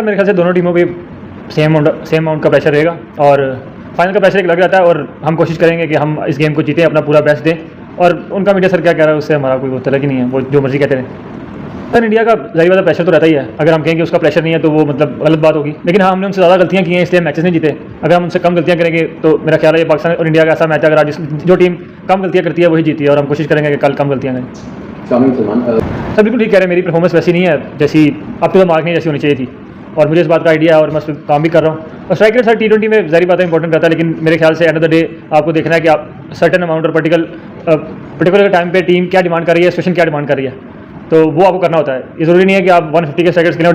मेरे ख्याल से दोनों टीमों पे सेम अमाउंट का प्रेशर रहेगा और फाइनल का प्रेशर एक लग जाता है और हम कोशिश करेंगे कि हम इस गेम को जीतें, अपना पूरा बेस्ट दें। और उनका मीडिया सर क्या कह रहा है उससे हमारा कोई वो तलक ही नहीं है, वो जो मर्जी कहते हैं। सर इंडिया का जाहिर बात है प्रेशर तो रहता ही है। अगर हम कहें कि उसका प्रेशर नहीं है तो वो मतलब गलत बात होगी। लेकिन हाँ, हमने उनसे ज़्यादा गलतियाँ की हैं इसलिए मैचेस नहीं जीते। अगर हम उनसे कम गलतियाँ करेंगे तो मेरा ख्याल है ये पाकिस्तान और इंडिया का ऐसा मैच है, अगर आज जो टीम कम गलतियाँ करती है वही जीती है। और हम कोशिश करेंगे कि कल कम गलतियाँ करें। सर बिल्कुल ठीक कह रहे हैं, मेरी परफॉर्मेंस वैसी नहीं है जैसी अप टू द मार्क नहीं जैसी होनी चाहिए थी और मुझे इस बात का आइडिया है और मैं उस पर काम भी कर रहा हूँ। और स्ट्राइक रेट सर T20 में जारी बात है इंपॉर्टेंट रहता है, लेकिन मेरे ख्याल से एंड ऑफ द डे आपको देखना है कि आप सर्टेन अमाउंट और पर्टिकुलर टाइम पे टीम क्या डिमांड कर रही है, सिचुएशन क्या डिमांड कर रही है, तो वो आपको करना होता है। ये ज़रूरी नहीं है कि आप 150 के स्ट्राइक रेट्स के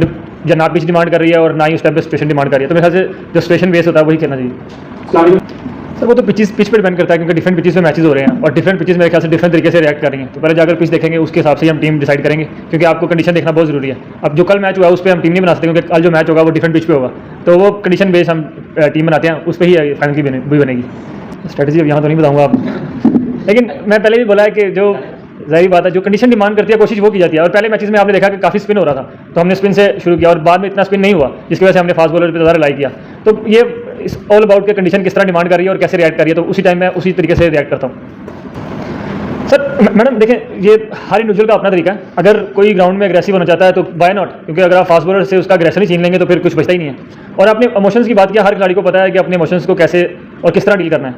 लिए ना पिच डिमांड कर रही है और ना ही उस टाइम पे सिचुएशन डिमांड कर रही है। तो मेरे ख्याल से जो सिचुएशन बेस होता है वही करना चाहिए। सर वो तो पिच पर डिपेंड करता है क्योंकि डिफरेंट पिचेस में मैचेस हो रहे हैं और डिफरेंट पिचेस मेरे ख्याल से डिफरेंट तरीके से रिएक्ट कर रही हैं। तो पहले जाकर पिच देखेंगे, उसके हिसाब से ही हम टीम डिसाइड करेंगे, क्योंकि आपको कंडीशन देखना बहुत ज़रूरी है। अब जो कल मैच हुआ उस पर हम टीम नहीं बना सकते क्योंकि कल जो मैच होगा वो डिफरेंट पिच पे होगा, तो वो कंडीशन बेस हम टीम बनाते हैं, उस पर ही फाइनल की भी बनेगी। स्ट्रेटजी अब यहाँ तो नहीं बताऊँगा आप, लेकिन मैं पहले भी बोला है कि जो जाहिर बात है जो कंडीशन डिमांड करती है कोशिश वो की जाती है। और पहले मैचेस में आपने देखा कि काफ़ी स्पिन हो रहा था, तो हमने स्पिन से शुरू किया और बाद में इतना स्पिन नहीं हुआ, जिसकी वजह से हमने फास्ट बॉलर पर ज़्यादा रिलाई किया। तो ये इस ऑल अबाउट के कंडीशन किस तरह डिमांड कर रही है और कैसे रिएक्ट कर रही है, तो उसी टाइम मैं उसी तरीके से रिएक्ट करता हूँ। सर मैडम देखें, ये हर इंडिविजुअल का अपना तरीका है। अगर कोई ग्राउंड में एग्रेसिव होना चाहता है तो बाय नॉट, क्योंकि अगर आप फास्ट बॉलर से उसका एग्रेशन ही छीन लेंगे तो फिर कुछ बचता ही नहीं है। और आपने इमोशंस की बात किया, हर खिलाड़ी को पता है कि अपने इमोशंस को कैसे और किस तरह डील करना है।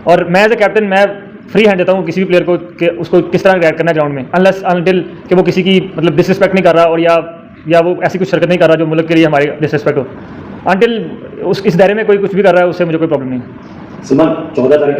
और मैं एज ए कैप्टन मैं फ्री हैंड देता हूँ किसी भी प्लेयर को कि उसको किस तरह रिएक्ट करना है ग्राउंड में, अनलेस अनटिल कि वो किसी की मतलब डिसरिस्पेक्ट नहीं कर रहा और या वो ऐसी कुछ हरकत नहीं कर रहा जो मुल्क के लिए हमारी डिसरिस्पेक्ट हो। अनटिल इस दायरे में कोई कुछ भी कर रहा है उससे मुझे कोई प्रॉब्लम नहीं है। सुमन 14 तारीख